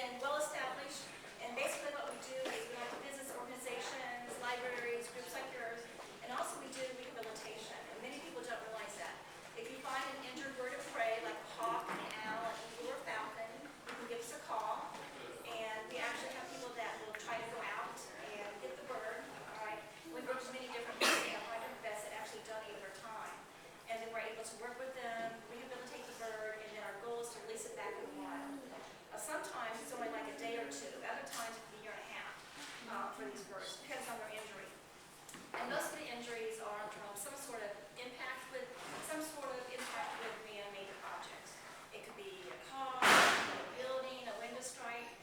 been well established, and basically what we do is we like business organizations, libraries, groups like yours, and also we do rehabilitation, and many people don't realize that. If you find an injured bird of prey, like a hawk, an owl, an eagle, or falcon, you can give us a call, and we actually have people that will try to go out and get the bird, all right? We've worked with many different people, we have private vets that actually donate their time, and then we're able to work with them, rehabilitate the bird, and then our goal is to release it back in the wild. Sometimes it's only like a day or two, other times it can be a year and a half for these birds, depends on their injury. And most of the injuries are from some sort of impact with man-made objects. It could be a car, a building, a window strike,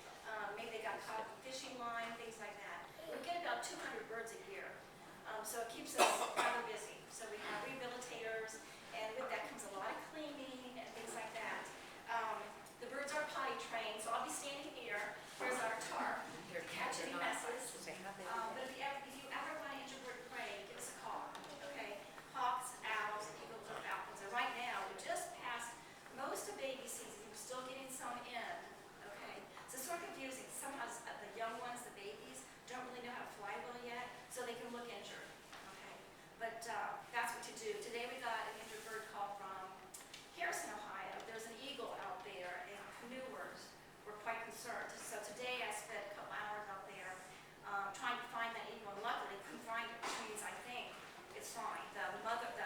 maybe they got caught with a fishing line, things like that. We get about 200 birds a year, so it keeps us rather busy. So we have rehabilitators, and with that comes a lot of cleaning and things like that. The birds are potty trained, so I'll be standing here. Here's our tarp to catch any messes. But if you ever want to injure bird of prey, give us a call. Okay? Hawks, owls, eagles, or falcons. And right now, we just passed most of baby season. We're still getting some in. Okay? So it's sort of confusing. Sometimes the young ones, the babies, don't really know how to fly well yet, so they can look injured. Okay? But that's what to do. Today we got an injured bird call from Harrison, Ohio. There's an eagle out there, and canoers were quite concerned. So today I spent a couple hours out there trying to find that eagle, and luckily couldn't find it, which means I think it's fine. The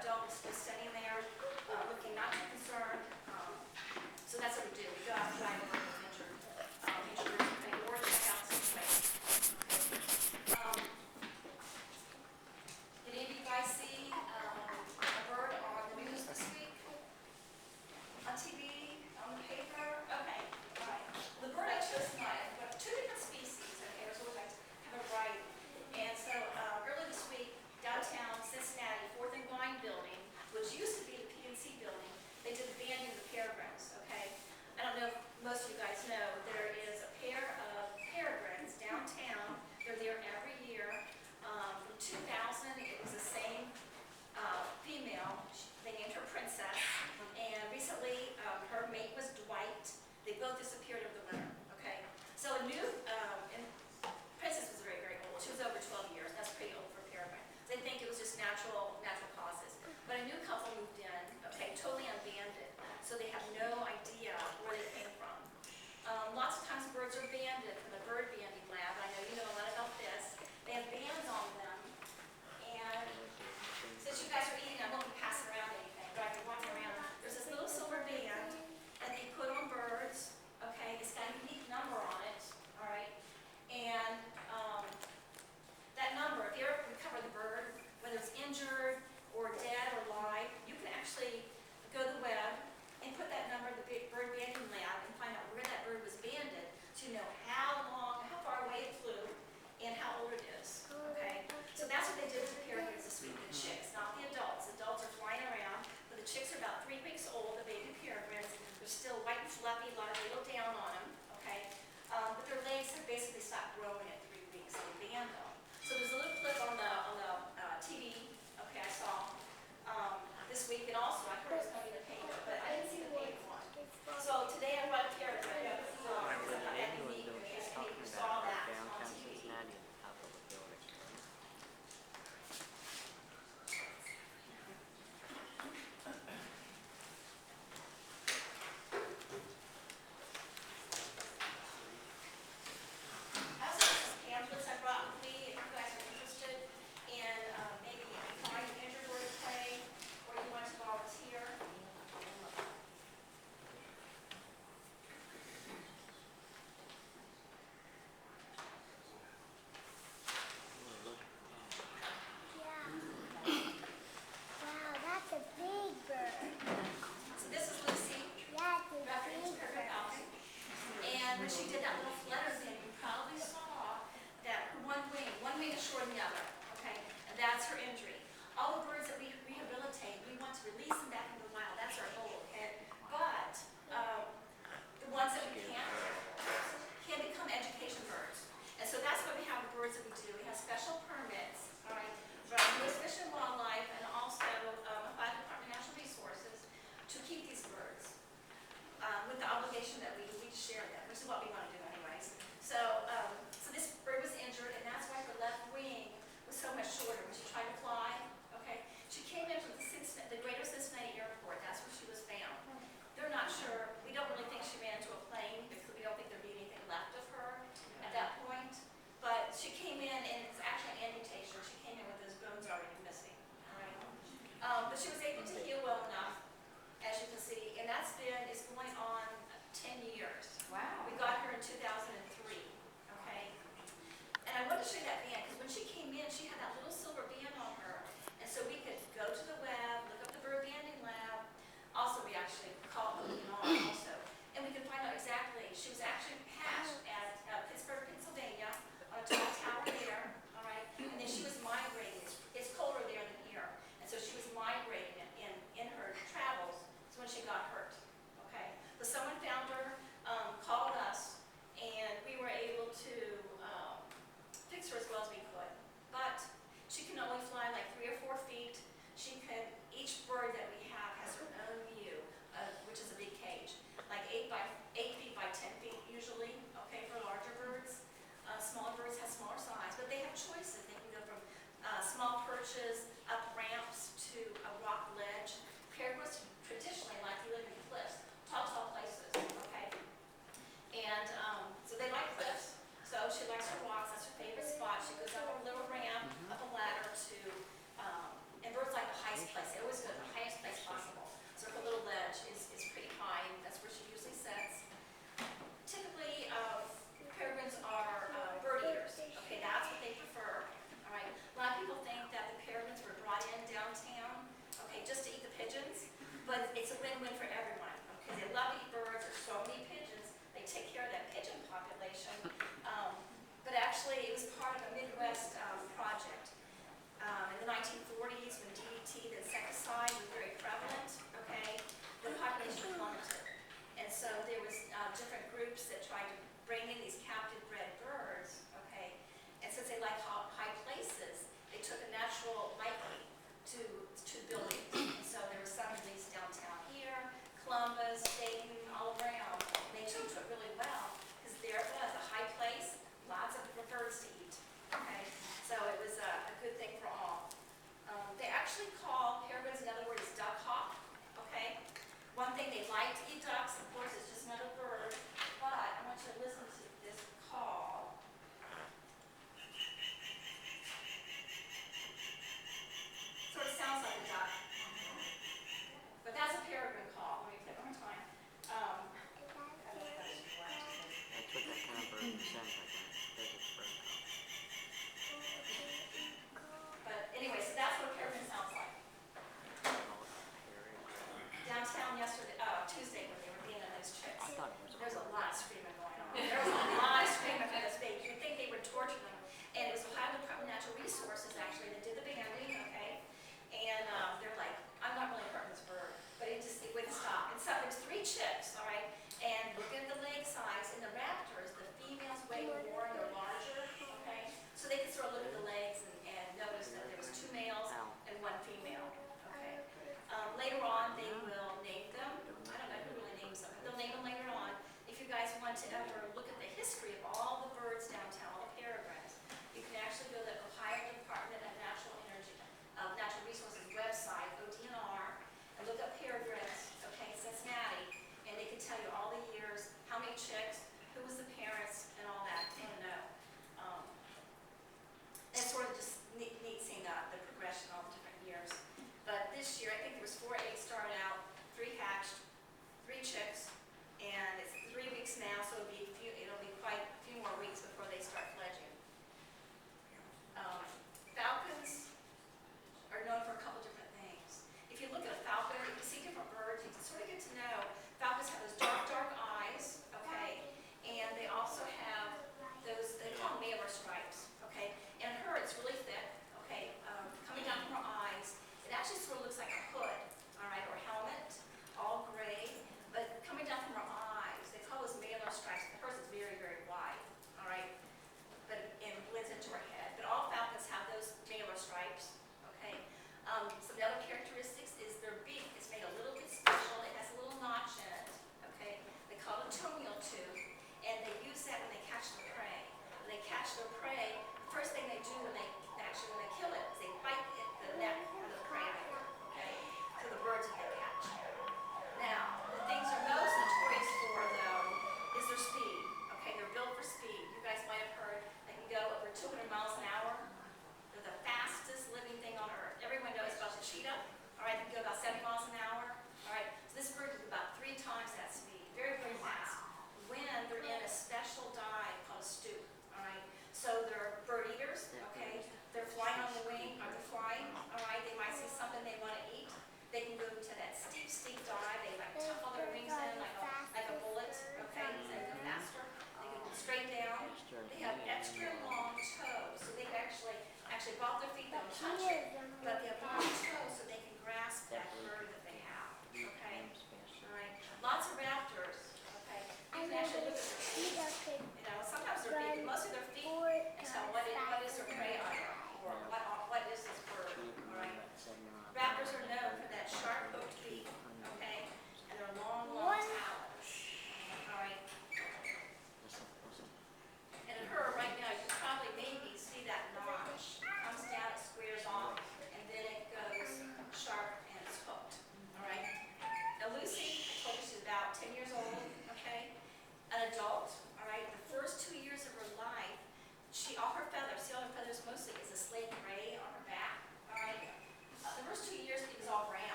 adult is just sitting there looking not too concerned. So that's what we do. We go out and try to work with injured birds and or check out some place. Did any of you guys see a bird on the news this week? On TV, on the paper? Okay, all right. The bird I chose tonight, I've got two different species, okay, so we like to have a variety. And so earlier this week, downtown Cincinnati, 4th and Vine building, which used to be the PNC building, they did the banding of the peregrines, okay? I don't know if most of you guys know, there is a pair of peregrines downtown. They're there every year. From 2000, it was the same female. They named her Princess. And recently, her mate was Dwight. They both disappeared over the winter, okay? So a new, and Princess was very, very old. She was over 12 years. That's pretty old for a peregrine. They think it was just natural causes. But a new couple moved in, okay, totally unbanded. So they have no idea where they came from. Lots of times birds are banded from the bird banding lab. I know you know a lot about this. They have bands on them. And since you guys are eating, I won't be passing around anything, but I've been walking around. There's this little silver band that they put on birds, okay? It's got a unique number on it, all right? And that number, if you ever recover the bird, whether it's injured or dead or live, you can actually go to the web and put that number in the bird banding lab and find out where that bird was banded to know how far away it flew, and how old it is, okay? So that's what they did with the peregrines this week, the chicks, not the adults. The adults are flying around, but the chicks are about 3 weeks old, the baby peregrines. They're still white and fluffy, a lot of little down on them, okay? But their legs have basically stopped growing at 3 weeks, so they band them. So there's a little clip on the TV, okay, I saw this week, and also I heard it was going to be in the paper, but I didn't see the paper one. So today I brought a peregrine. I know this is not that unique in case any of you saw that on TV. I also have some pamphlets I brought with me if you guys are interested in maybe finding an injured bird of prey, or you want to volunteer. Wow, that's a big bird. So this is Lucy, That's a reference big to her bird. falcon. And when she did that little flutter thing, you probably saw that one wing is shorter than the other, okay? And that's her injury. All the birds that we rehabilitate, we want to release them back into the wild. That's our goal, okay? But the ones that we can't can become education birds. And so that's why we have the birds that we do. We have special permits, all right, from U.S. Fish and Wildlife and also by the Department of Natural Resources to keep these birds with the obligation that we share them, which is what we want to do anyway. okay, just to eat the pigeons, but it's a win-win for everyone, because they love to eat birds, there's so many pigeons, they take care of that pigeon population. But actually, it was part of a Midwest project. In the 1940s, when DDT, the insecticide, was very prevalent, okay, the population plummeted. And so there was different groups that tried to bring in these captive bred birds, okay, and since they like high places, they took a natural liking to buildings. And so there were some released downtown here, Columbus, Dayton, all around. And they took to it really well, because there it was, a high place, lots of birds to eat, okay. So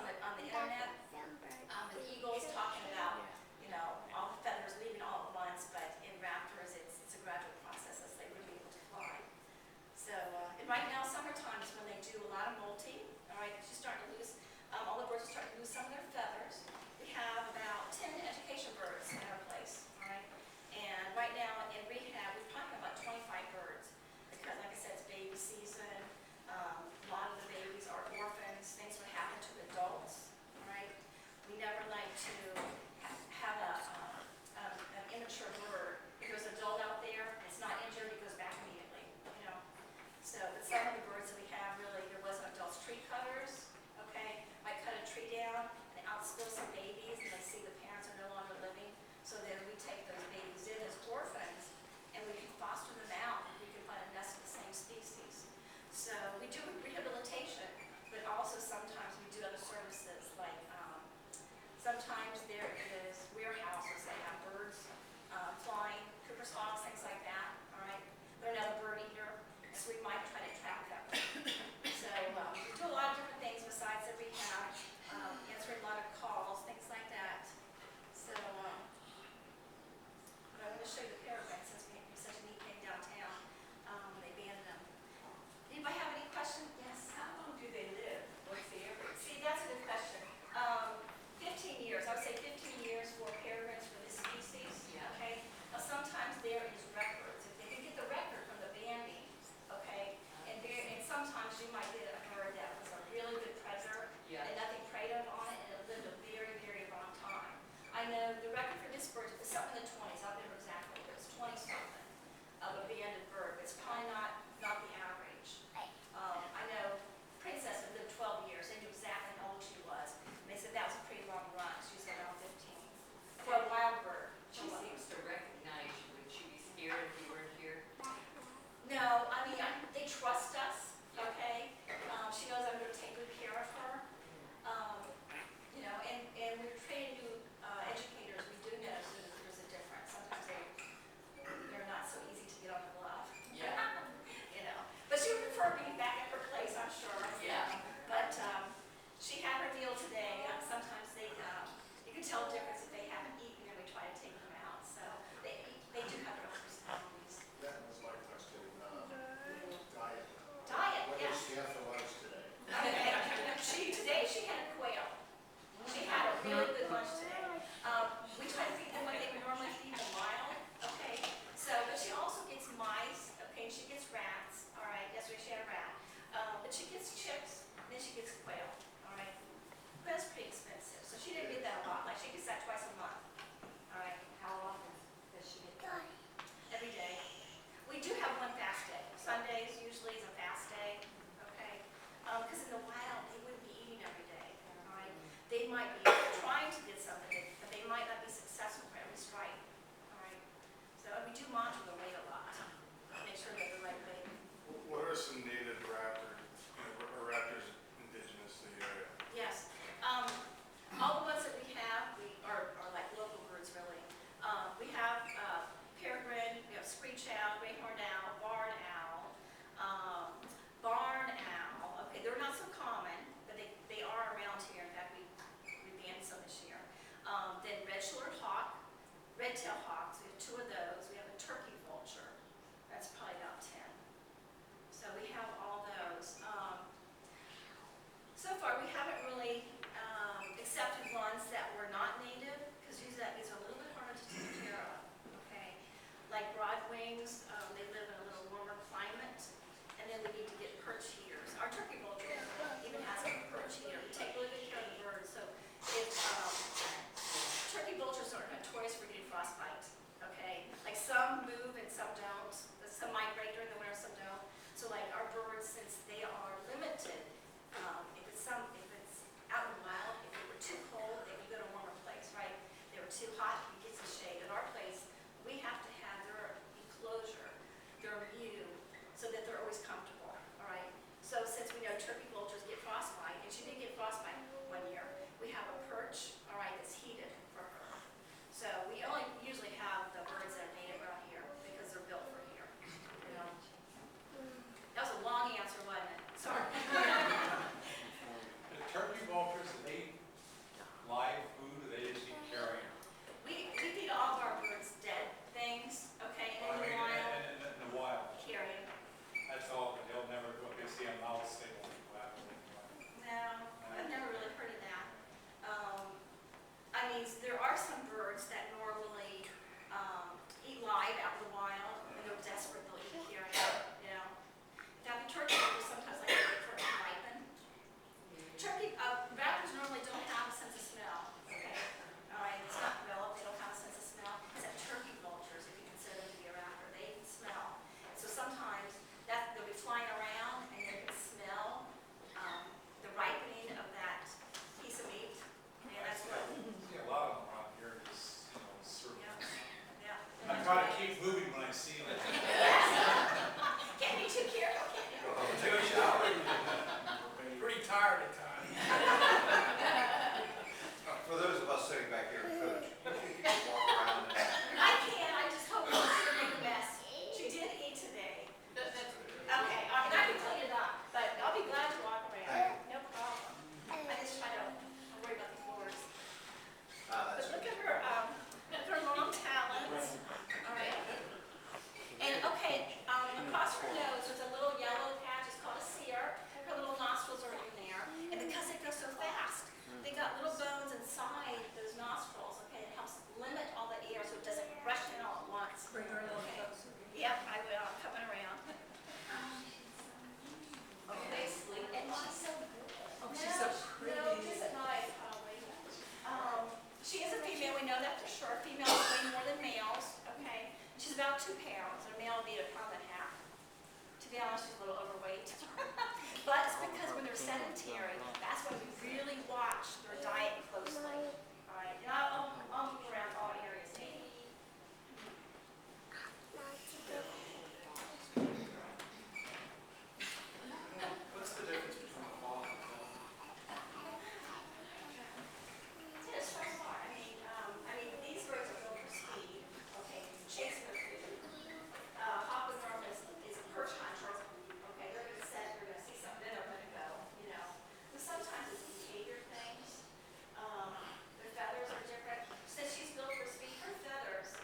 on the internet, with eagles talking about, all the feathers leaving all at once, but in raptors, it's a gradual process as they would be able to fly. So, and right now, summertime is when they do a lot of molting, all right, because you're starting to lose, all the birds are starting to lose some of their feathers. We have about 10 education birds in our place, all right, and right now in rehab, we probably have about 25 birds, because like I said, it's baby season. A lot of the babies are orphans, things would happen to adults, all right. We never like to have an immature bird. If there's an adult out there, and it's not injured, it goes back immediately, So, but some of the birds that we have, really, there wasn't adults, tree cutters, okay, might cut a tree down, and out spill some babies, and they see the parents are no longer living, so then we take those babies in as orphans, and we can foster them out, we can find a nest of the same species. So, we do rehabilitation, but also sometimes we do other services, like, sometimes there is warehouses that have birds flying, Cooper's hawks, things like that, all right? They're another bird eater, so we might try to trap them. So we do a lot of different things besides the rehab, answering a lot of calls, things like that. So, but I'm going to show you the peregrine since we such a neat thing downtown. They banned them. Anybody have any questions? Yes? How long do they live? What's the average? See, that's a good question. 15 years. I would say 15 years for peregrines for this species. Yeah. Okay. Now sometimes there is records. If they can get the record from the banding, okay, and sometimes you might get a bird that was a really good predator Yeah. and nothing preyed on it, and it lived a very, very long time. I know the record for this bird is something in the 20s. I don't remember exactly, but it's 20-something of a banded bird. It's probably not the average. I know Princess had lived 12 years. They knew exactly how old she was. And they said that was a pretty long run. She was around 15. For a wild bird. She seems to recognize you. Would she be scared if you weren't here? No, I mean, they trust us, okay? She knows I'm going to take good care of her. And we're trained new educators. We do know that there's a difference. Sometimes they're not so easy to get on the glove. Yeah. But she would prefer being back at her place, I'm sure. Yeah. But she had her meal today. Sometimes you can tell the difference if they haven't eaten and we try to take them out. So they do have their own personalities. That was my question, diet. Diet, What yes. did she have for lunch today? Okay. Today she had a quail. She had a really good lunch today. We try to feed them what they would normally feed them wild, okay? But she also gets mice, okay? She gets rats, all right? Yesterday she had a rat. But she gets chicks, and then she gets quail, all right? Quail's pretty expensive, so she didn't get that a lot. Like she gets that twice a month, all right? How often does she get that? Every day. We do have one fast day. Sundays usually is a fast day, okay? Because in the wild, they wouldn't be eating every day, all right? They might be trying to get something, but they might not be successful for every strike, all right? So and we do monitor the weight a lot, make sure they have the right weight. What are some native raptors, or raptors indigenous to the area? Yes. All the ones that we have, are like local birds, really. We have peregrine, we have screech owl, great-horned owl, barn owl. Okay, they're not so common, but they are around here. In fact, we banned some this year. Then red-shouldered hawk, red-tailed hawks, we have 2 of those. We have a turkey vulture. That's probably about 10. So we have all those. So far, we haven't really accepted ones that were not native, because usually that means a little bit harder to take care of, okay? Like broadwings, they live in a little warmer climate, and then we need to get perch heaters. Our turkey vulture even has a perch heater. We take really good care of the birds, so if turkey vultures are notorious for getting frostbite, okay? Like some move and some don't. Some migrate during the winter, some don't. So like our birds, since they are limited, if it's out in the wild, if they were too cold, they would go to a warmer place, right? They were too hot, you get some shade. At our place, we have to have their enclosure, their view, so that they're always comfortable, all right? So since we know turkey vultures get frostbite, and she did get frostbite one year, we have a perch, all right, that's heated for her. So we only usually have the birds that are native around here because they're built for here, you know? That was a long answer, wasn't it? Sorry. The turkey vultures, they know that for sure. Females weigh more than males, okay? She's about 2 pounds, and a male would be 1.5 pounds. To be honest, she's a little overweight. But it's because when they're sedentary, that's when we really watch their diet closely. All right, and I'll move around all areas. Maybe What's the difference between a hawk and a dove? it's so far. These birds are built for speed, okay, chasing their food. Hawk and dove is a perch hunter, okay, they're gonna set, they're gonna see something, then they're gonna go, you know. But sometimes it's behavior things. Their feathers are different. Since she's built for speed, her feathers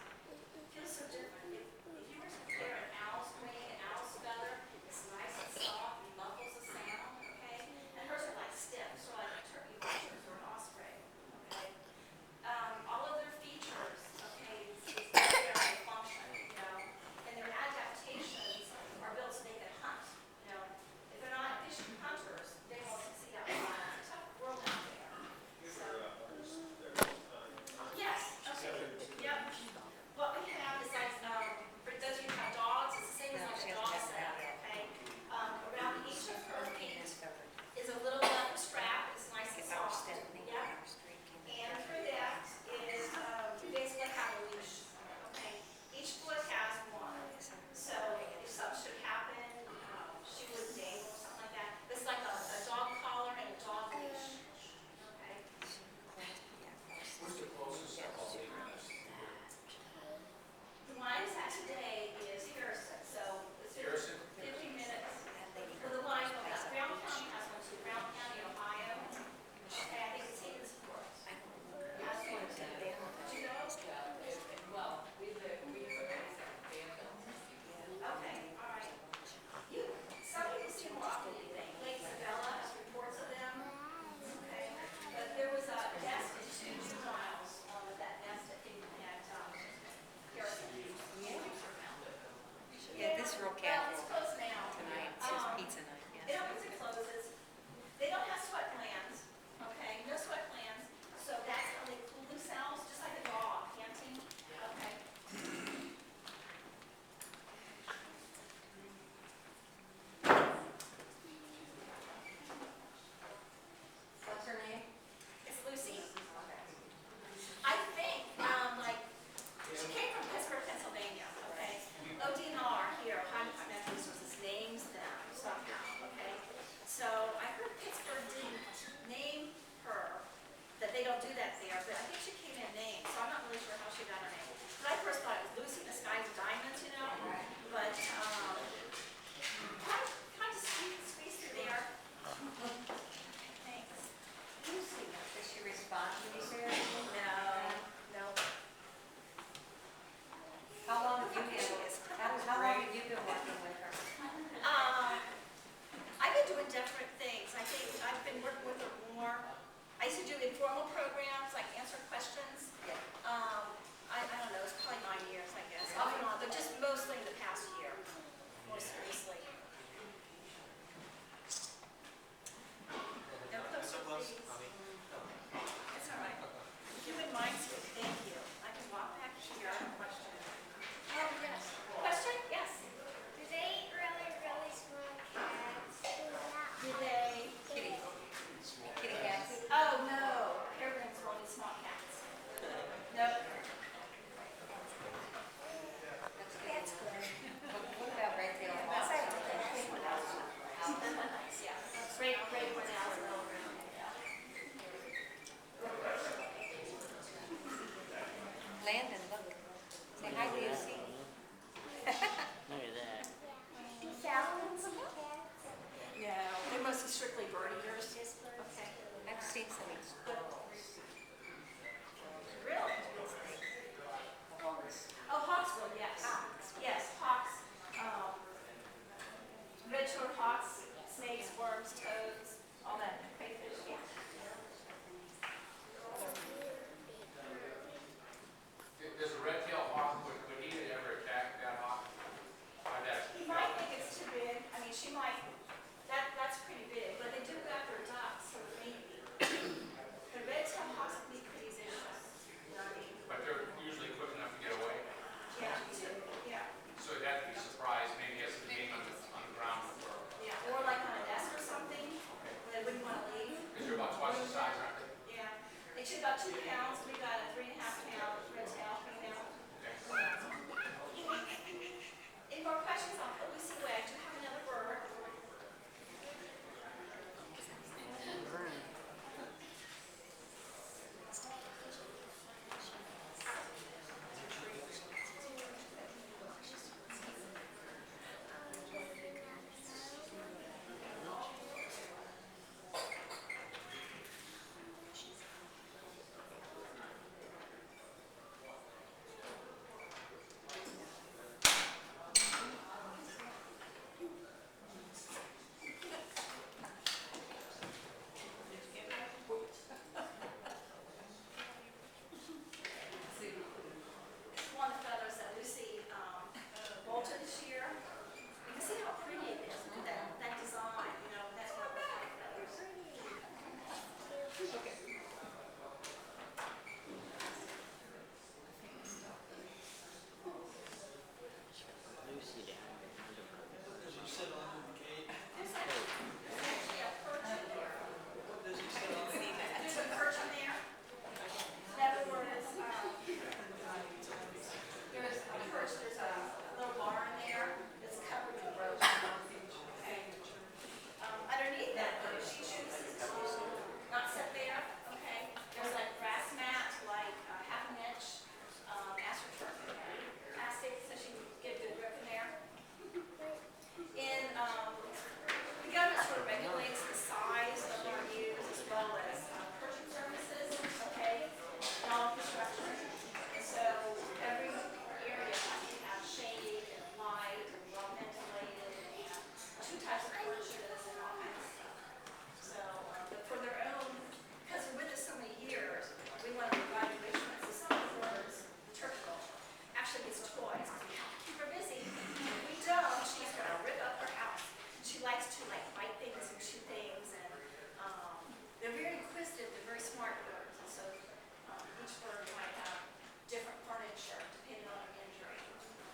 feel so different. If you were to compare an owl's wing, an owl's feather, it's nice and soft, it muffles the sound, okay? And hers are like stiff, so like a turkey vultures or an osprey, okay? All of their features, okay, is very function, you know, and their adaptations are built so they can hunt, you know. If they're not efficient hunters, they won't succeed outside. It's a tough world out there. So, yes, okay, yep. What we have is like, for those of you who have dogs, it's the same as like a dog set, okay? Around each of her feet is a little leather strap, it's nice and soft, yep. And for that is, you basically have a leash, okay? Each foot has one. So if something should happen, she would dangle or something like that. It's like a dog collar and a dog leash, okay? What's the closest hawk to us? The one I was at today is Harrison, so it's Harrison? 15 minutes. Well, the one I know about, Brown County has one too, Brown County, Ohio. Okay, I think it's Havensport. That's one too. Do you know? Well, we have a place at Danville. Okay, all right. Some people see more often than you think. Lake Isabella has reports of them. Okay, but there was a nest of 2 juveniles of that nest at Harrison. Yeah, this is real Well, casual it's closed now. tonight. It's just pizza night, It yeah. opens and closes. They don't have sweat glands, okay? No sweat glands. So that's how they cool themselves, just like a dog, panting. Okay. What's her name? It's Lucy. I think, she came from Pittsburgh, Pennsylvania, okay? ODNR here, Ohio Department of Natural Resources, names them somehow, okay? So I heard Pittsburgh didn't name her, that they don't do that there, but I think she came in named, so I'm not really sure how she got her name. But I first thought it was Lucy in the Sky's Diamonds, you know? But, can I just squeeze through there? Thanks. Lucy. Does she respond when you say her name? No. How long have you been working with her? I've been doing different things. I think I've been working with her more. I used to do informal programs, like answer questions. I don't know, it's probably 9 years, I guess, off and on, but just mostly in the past year, more seriously. No, those are please. It's all right. about 2 pounds. We got a 3.5-pound red tail coming out. Any more questions? I'll put Lucy away. I do have another bird. It's one of the feathers that Lucy bolted this year. You can see how pretty it is. Look at that design. You know, that's one of the feathers. Lucy down. Does he sit on the cage? There's actually a perch in there. What does he sit on? There's a perch in there. That bird is, there's a perch, there's a little bar in there that's covered with roses. Okay. Underneath that, though, she chooses to not sit there, okay? There's like grass mat, like half an inch, astroturf plastic, so she can get a good grip in there. The government sort of regulates the size of our use as well as perching services, okay, and all construction. And so every area has to have shade and light and well ventilated and 2 types of perches and all kinds of stuff. So, but for their own, because they're with us so many years, we want to provide enrichment. So some of the birds, the turtle, actually gets toys because we have to keep her busy. If we don't, she's going to rip up her house. She likes to like bite things and chew things, and they're very inquisitive. They're very smart birds, and so each bird might have different furniture depending on their injury.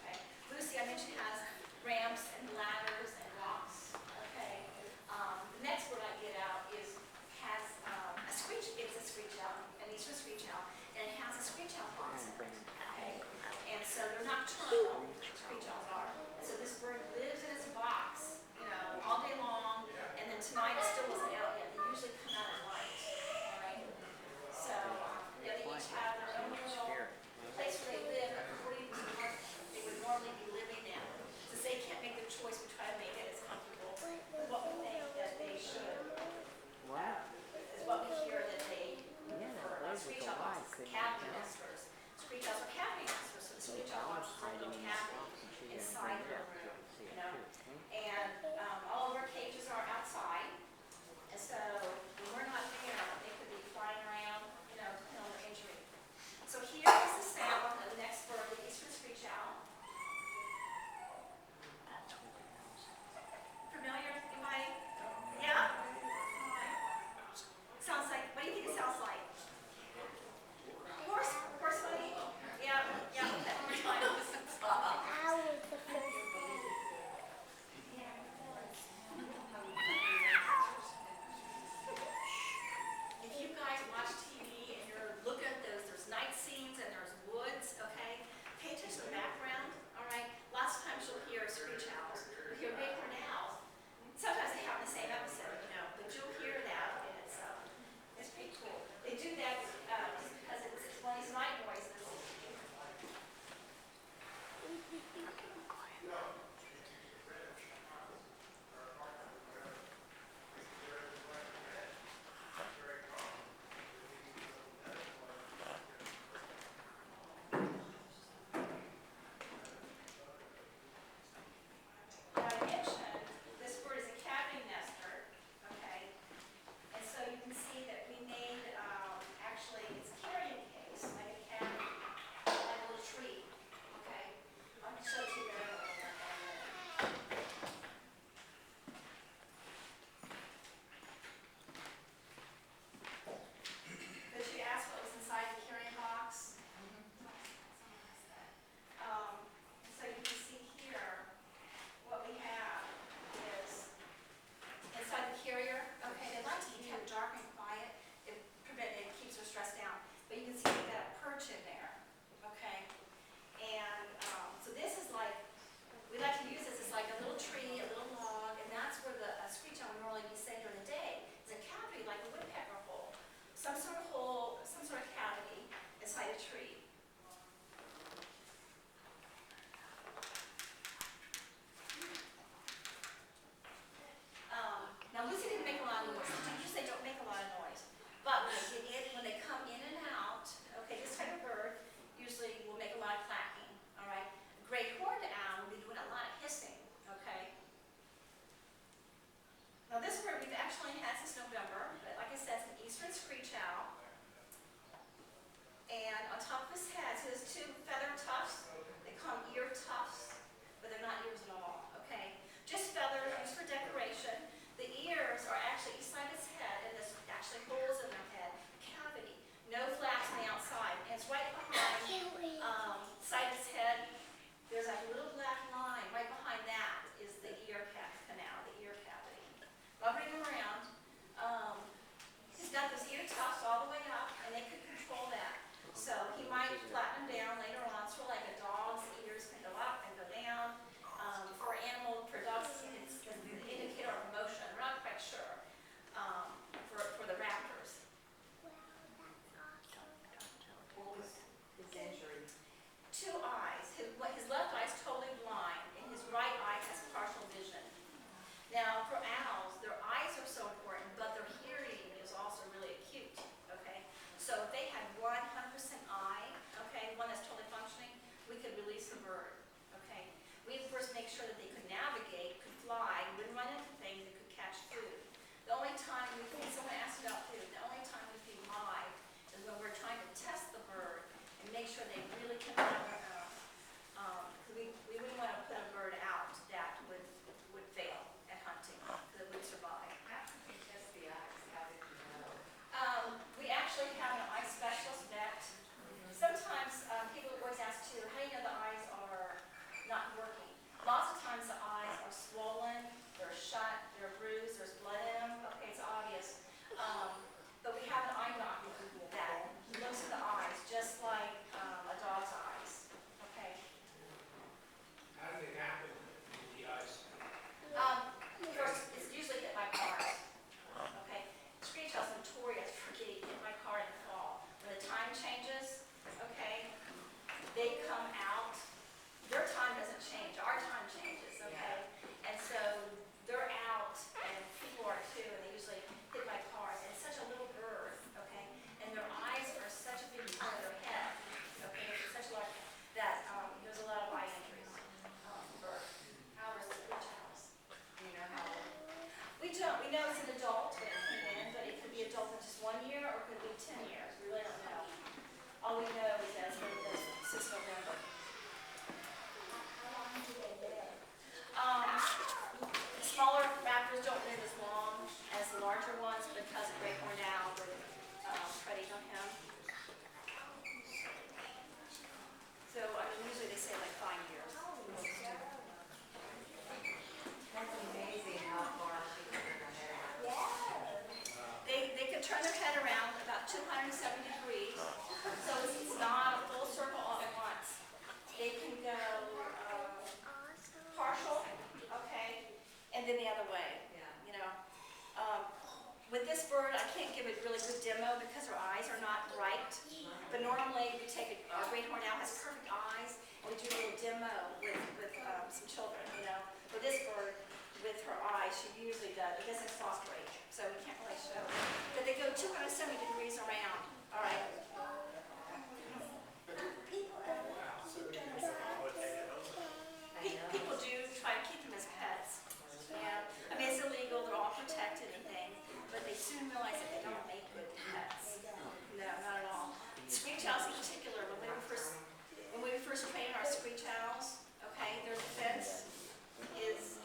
Okay. Lucy, I mentioned, has ramps and ladders and rocks. Okay. The next bird I get out has a screech. It's a screech owl, an eastern screech owl, and it has a screech owl box in it. Okay. And so they're nocturnal. Screech owls are. And so this bird lives in its box, you know, all day long. And then tonight it still wasn't out yet. They usually come out at night. All right. So yeah, they each have their own little place where they live. They would normally be living in. Since they can't make their choice, we try to make it as comfortable as what we think that they should. Wow. Is what we hear that they Yeah, prefer. that is Screech a owl lot. boxes, cavity nesters. Screech owls are cavity nesters, so the screech owl box is a little cavity inside their room, you know. And all of our cages are outside, and so when we're not there, they could be flying around, you know, depending on their injury. So here is the sound of the next bird, the eastern screech owl. Familiar, anybody? Yeah? Sounds like, what do you think it sounds like? Horse bunny? Yeah, yeah, that one more time. Owl is the first thing. sure that they could navigate, could fly, wouldn't run into things, and could catch food. The only time we feed, someone asked about food, the only time we feed live is when we're trying to test the bird and make sure they really can fly on their own. We wouldn't want to put a bird out that would fail at hunting, that would survive. How could you test the eyes? How did you know? We actually have an eye specialist vet. Sometimes people always ask too, how do you know the eyes are not working? Lots of times the eyes are swollen, they're shut, they're bruised, there's blood in them. Okay, it's obvious. But we have an eye doctor that looks at the eyes just like a dog's eyes. Okay. How did it happen in the ice? First, it's usually hit by cars. Okay. Screech owl's notorious for getting hit by car in the fall. When the time changes, okay, they come out. Their time doesn't change. Our time changes. Okay. And so they're out, and people are too, and they usually hit by cars. And it's such a little bird. Okay. And their eyes are such a big part of their head. Okay. It's such a large that there's a lot of eye injuries. For ours, screech owls. Do you know how old? We don't. We know it's an adult when it came in, but it could be adult in just 1 year or it could be 10 years. We really don't know. All we know is that since November. How long do they live? Smaller raptors don't live as long as the larger ones because of great horned owl would predate on him. So usually they say like 5 years. That's amazing how far she can turn her head around. Yeah. They can turn their head around about 270 degrees, so it's not a full circle all at once. They can go partial, okay, and then the other way. Yeah. You know, with this bird, I can't give a really good demo because her eyes are not right. But normally, we take a great horned owl has perfect eyes, and we do a little demo with some children. You know, for this bird, with her eyes, she usually does. It doesn't soft rate, so we can't really show. But they go 270 degrees around. All right. People People do try to keep them as pets. Yeah. I mean, it's illegal. They're all protected and things, but they soon realize that they don't make good pets. No, not at all. Screech owls in particular, when we were first training our screech owls, okay, their defense is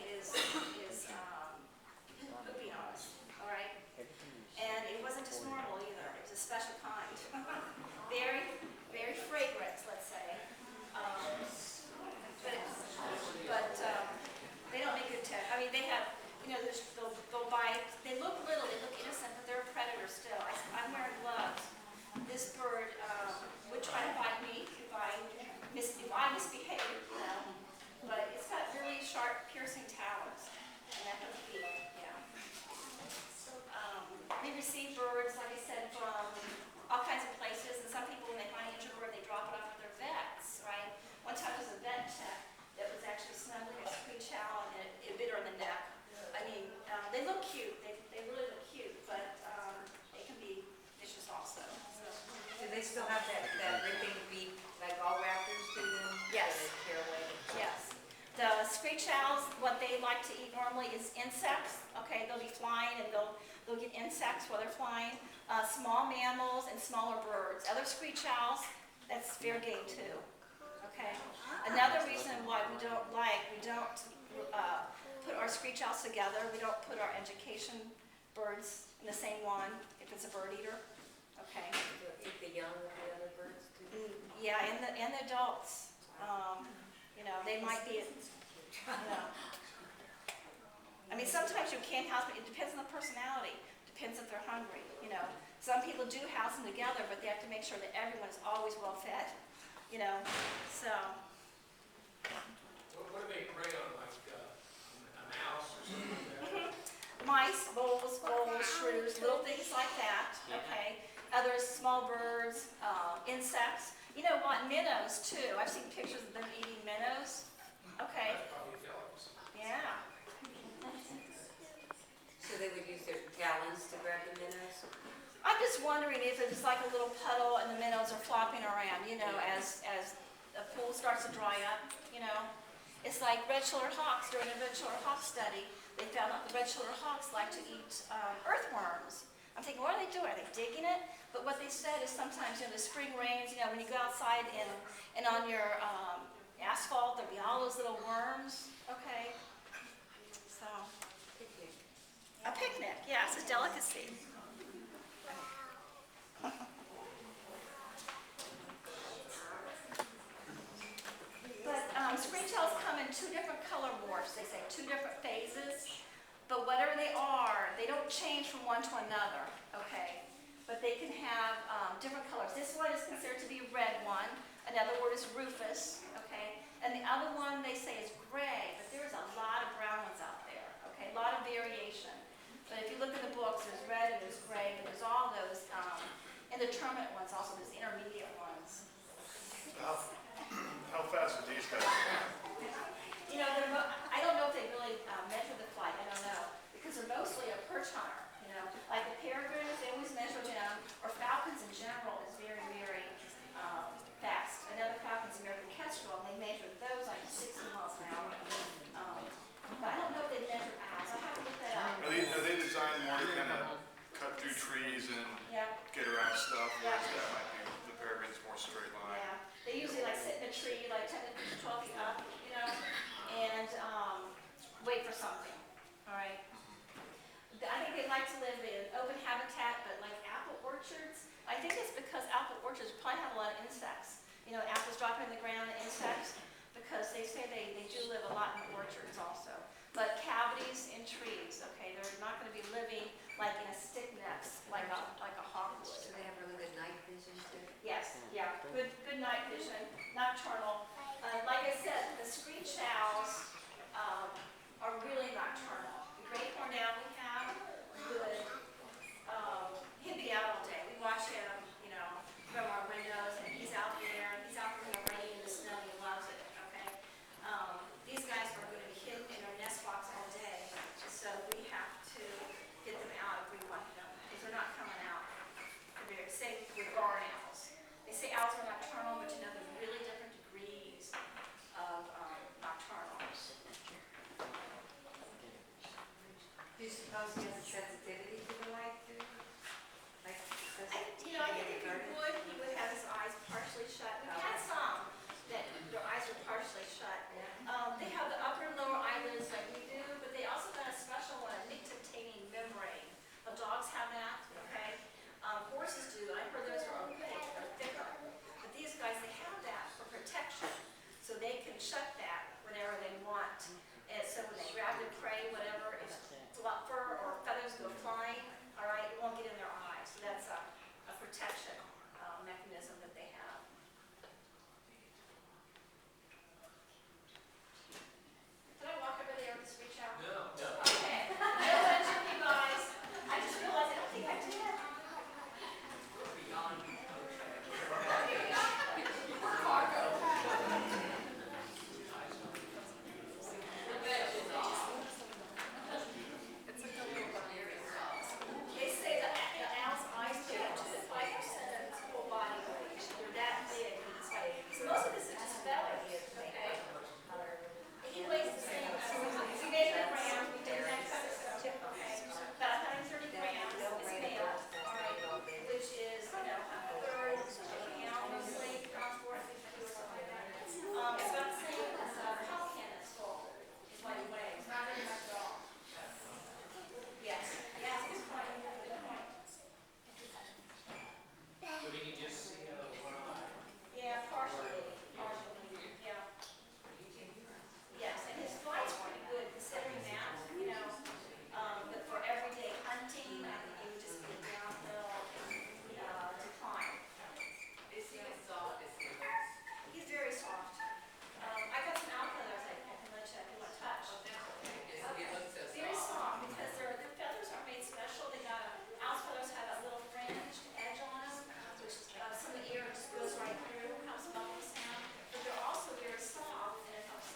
pooping on us, all right? And it wasn't just normal either. It was a special kind. Very, very fragrant, let's say. But they don't make good I mean, they have, you know, they'll bite. They look little, they look innocent, but they're a predator still. I'm wearing gloves. This bird would try to bite me if I misbehave, you know. But it's got really sharp, piercing talons, and that can be, yeah. We receive birds, like I said, from all kinds of places, and some people, when they find an injured bird, they drop it off at their vets, right? One time there was a vet check that was actually snuggling a screech owl, and it bit her in the neck. I mean, they look cute. They really look cute, but they can be vicious also. So. Do they still have that ripping beak like all raptors do then? Yes. So they tear away? Yes. The screech owls, what they like to eat normally is insects. Okay, they'll be flying and they'll get insects while they're flying. Small mammals and smaller birds. Other screech owls, that's fair game too. Okay. Another reason why we don't put our screech owls together. We don't put our education birds in the same one if it's a bird eater. Okay. Do they eat the young of the other birds too? Yeah, and the adults. You know, they might be. You know. I mean, sometimes you can't house them. It depends on the personality. Depends if they're hungry. You know, some people do house them together, but they have to make sure that everyone's always well fed. You know, so. What do they prey on, like a mouse or something like that? Mice, voles, shrews, little things like that. Okay. Others, small birds, insects. You know what? Minnows too. I've seen pictures of them eating minnows. Okay. That's probably Phillips. Yeah. So they would use their talons to grab the minnows? I'm just wondering if it's like a little puddle and the minnows are flopping around, you know, as the pool starts to dry up, you know. It's like red-shouldered hawks. During a red-shouldered hawk study, they found out the red-shouldered hawks like to eat earthworms. I'm thinking, what are they doing? Are they digging it? But what they said is sometimes, the spring rains, when you go outside and on your asphalt, there'll be all those little worms, okay? So, a picnic, yes, a delicacy. But springtails come in two different color morphs, they say, two different phases. But whatever they are, they don't change from one to another, okay? But they can have different colors. This one is considered to be a red one. Another word is rufous, okay? And the other one they say is gray, but there's a lot of brown ones out there, okay? A lot of variation. But if you look in the books, there's red and there's gray, but there's all those indeterminate ones also, there's intermediate ones. How fast are these guys? I don't know if they really measure the flight, I don't know, because they're mostly a perch hunter, like the peregrines, they always measure them, or falcons in general is very, very fast. I know the falcons, American kestrel, and they measure those like 60 miles an hour. But I don't know if they measure owls, I have to look that up. Are they designed more to kind of cut through trees and Yeah, get around stuff? Yeah. Whereas that might be, the peregrine's more straight line. yeah. They usually like sit in a tree, like 10 to 12 feet up, and wait for something, all right? I think they like to live in open habitat, but like apple orchards, I think it's because apple orchards probably have a lot of insects. Apples dropping in the ground, insects, because they say they do live a lot in orchards also. But cavities in trees, okay, they're not going to be living like in a stick nest, like a hawk would. So they have really good night vision too? Yes, yeah, good night vision, nocturnal. Like I said, the screech owls are really nocturnal. The great horned owl we have, good. He'd be out all day. We watch him, from our windows, and he's out there, and he's out there in the rain and the snow, and he loves it, okay? These guys are going to be hidden in their nest box all day, so we have to get them out if we want them, because they're not coming out. They're safe with barn owls. They say owls are nocturnal, but there's really different degrees of nocturnals. Do you suppose he has a sensitivity to the light too? Like, does I think he would have his eyes partially shut. We've had some that their eyes are partially shut. They have the upper and lower eyelids like we do, but they also got a special one, a nictitating membrane. Dogs have that, okay? Horses do. I heard those are opaque, they're thicker. But these guys, they have that for protection, so they can shut that whenever they want. And so when they grab their prey, whatever, if fur or feathers go flying, all right, it won't get in their eyes. So that's a protection mechanism that they have. Did I walk over there with the screech owl? No. Okay. No mention, you guys. I just realized I don't think I did. Beyond. They say that an owl's eyes get up to 5% of its whole body weight. They're that big. So most of this is just feathers, okay? He weighs the same. We made the grams, we did that kind of stuff, okay? About 130 grams is male, all right, which is, a third of a pound, mostly, around 450 or something like that. It's about the same as a pumpkin that's full, is what he weighs, not very much at all. Yes, it's quite a good point. So he can just see out of one eye. Yeah, partially, yeah. Yes, and his flight's pretty good considering that, but for everyday hunting, I think it would just be a downhill decline. Is he as soft as he looks? He's very soft. I got some owl feathers I can let you, if you want to touch. He looks so Very soft. soft, because their feathers are made special. They got owl's feathers have a little fringed edge on them, which some of the ear just goes right through, helps muffle the sound. But they're also very soft, and it helps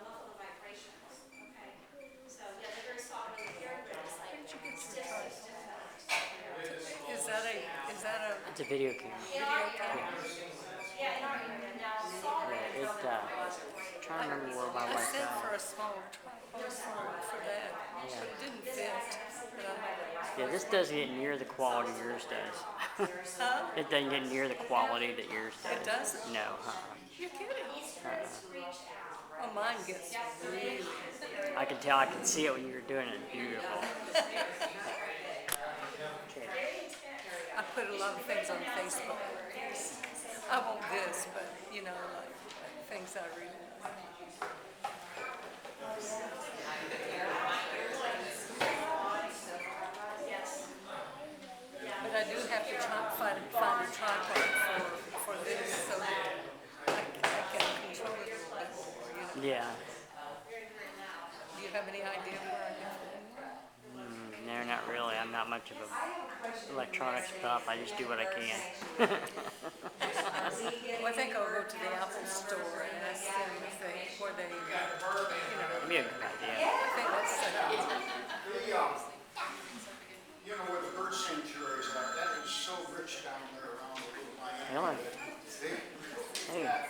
muffle the vibrations. Okay, so yeah, they're very soft. When the ear goes like stiff feathers. Is that a It's a video camera. In our area, yeah, in our area. Now, saw Yeah, area, trying to remember where my wife small tripod for that, but it didn't fit. But Yeah, this doesn't get near the quality yours does. huh? It doesn't get near the quality that yours does. It doesn't? No. You're kidding. Oh, mine gets really. I can tell. I can see it when you were doing it. Beautiful. Okay. I put a lot of things on Facebook. I won't this, but you know, like things I really like. But I do have to find a tripod for this so that I can control it a little bit more, you know. Yeah. Do you have any idea where I get it? No, not really. I'm not much of a electronics buff. I just do what I can. Well, I think I'll go to the Apple store and ask them if where they, you know, That'd be a good idea. I think that's You know where the bird sanctuaries are, that is so rich down there around the little Really? Miami. They Hey, got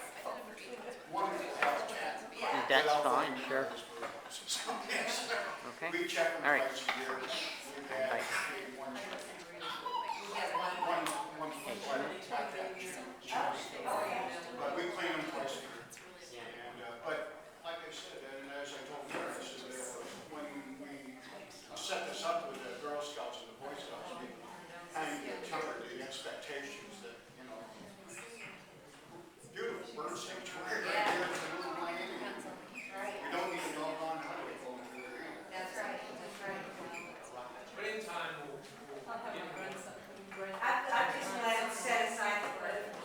wonderful habitat. that's fine. Sure. Okay. We check them All right. twice a year. We've had Bye. maybe one but we clean them twice a year. And, but like I said, and as I told Karen, I said that when we set this up with the Girl Scouts and the Boy Scouts, we kind of tempered the expectations that, you know, beautiful bird sanctuary right here in the little Miami. We don't need a doggone highway going through there either. That's right, that's right. But in time, we'll get I'm just glad it's set aside for it.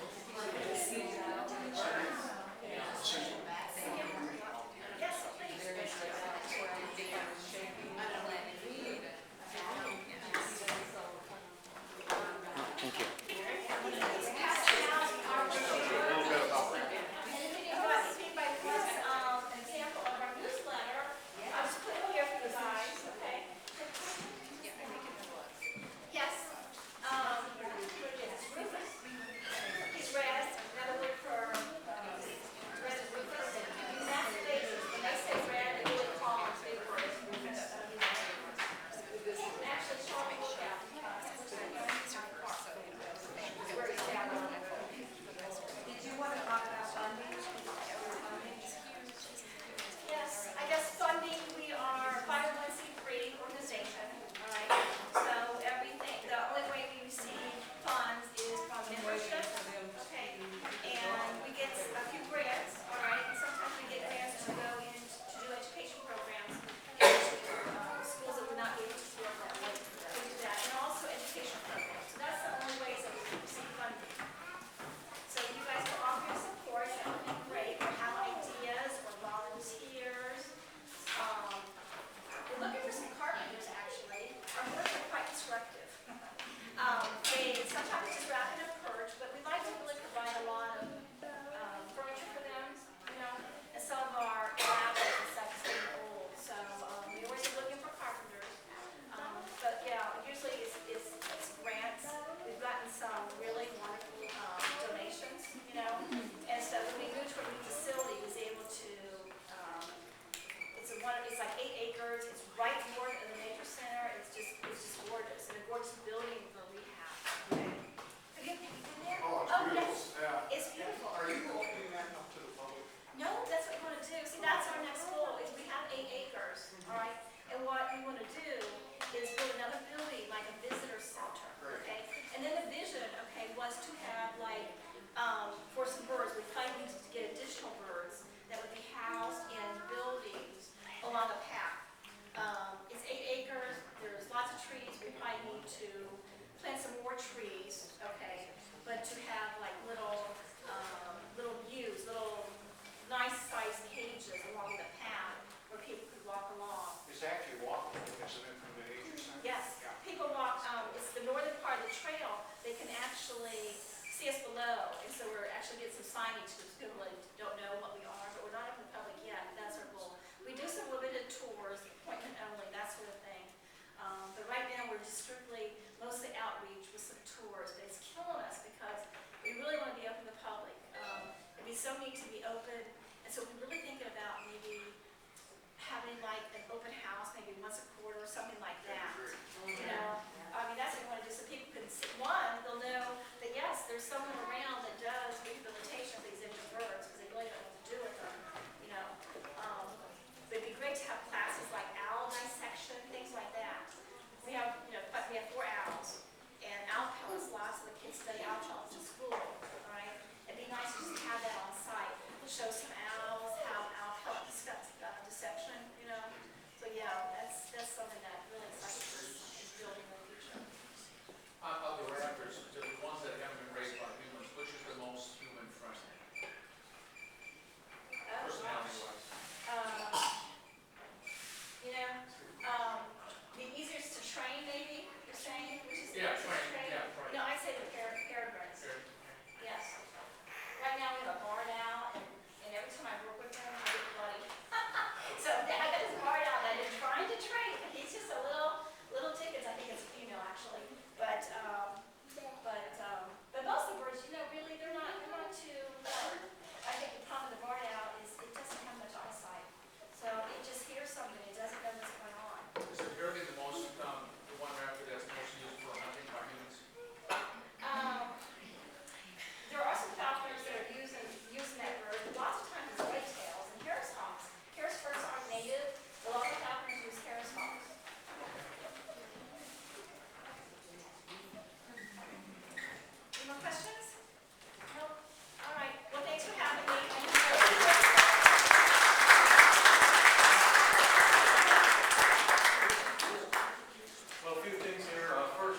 Thank you. Did you want to talk about funding? Yes, I guess funding, we are a 501c3 organization, all right? So everything, the only way we receive funds is from membership, okay? And we get a few grants, all right? And sometimes we get grants to go in to do education programs in schools that we're not able to work that way. We do that, and also education programs. So that's the only ways that we receive funding. So you guys can offer your support, that would be great, or have ideas or volunteers. We're looking for some carpenters, actually. Our birds are quite disruptive. They sometimes just wrap in a perch, but we like to really provide a lot of furniture for them, you know, and some of our ladders and stuff is getting old, so we always are looking for carpenters. But yeah, usually it's grants. We've gotten some really wonderful donations, you know, and so when we moved to a new facility, was able to, it's like 8 acres, it's right north of the nature center, it's just gorgeous, and a gorgeous building for rehab. Have you been there? Oh, it's beautiful. Yes, Yeah. it's beautiful. Are you opening that up to the public? No, that's what we want to do. See, that's our next goal, is we have 8 acres, all right? And what we want to do is build another building, like a visitor center, okay? And then the vision, okay, was to have like, for some birds, we probably need to get additional birds that would be housed in buildings along a path. It's 8 acres, there's lots of trees, we probably need to plant some more trees, okay? But to have like little views, little nice-sized cages along the path where people could walk along. It's actually walkable, isn't it, from the nature center? Yes, Yeah. people walk, it's the northern part of the trail, they can actually see us below, and so we're actually getting some signage, because people really don't know what we are, but we're not open to the public yet, that's our goal. We do some limited tours, appointment only, that sort of thing. But right now, we're just strictly, mostly outreach with some tours, but it's killing us, because we really want to be open to the public. It'd be so neat to be open, and so we're really thinking about maybe having like an open house, maybe once a quarter or something like that. You know, I mean, that's what we want to do, so people can see, one, they'll know that yes, there's someone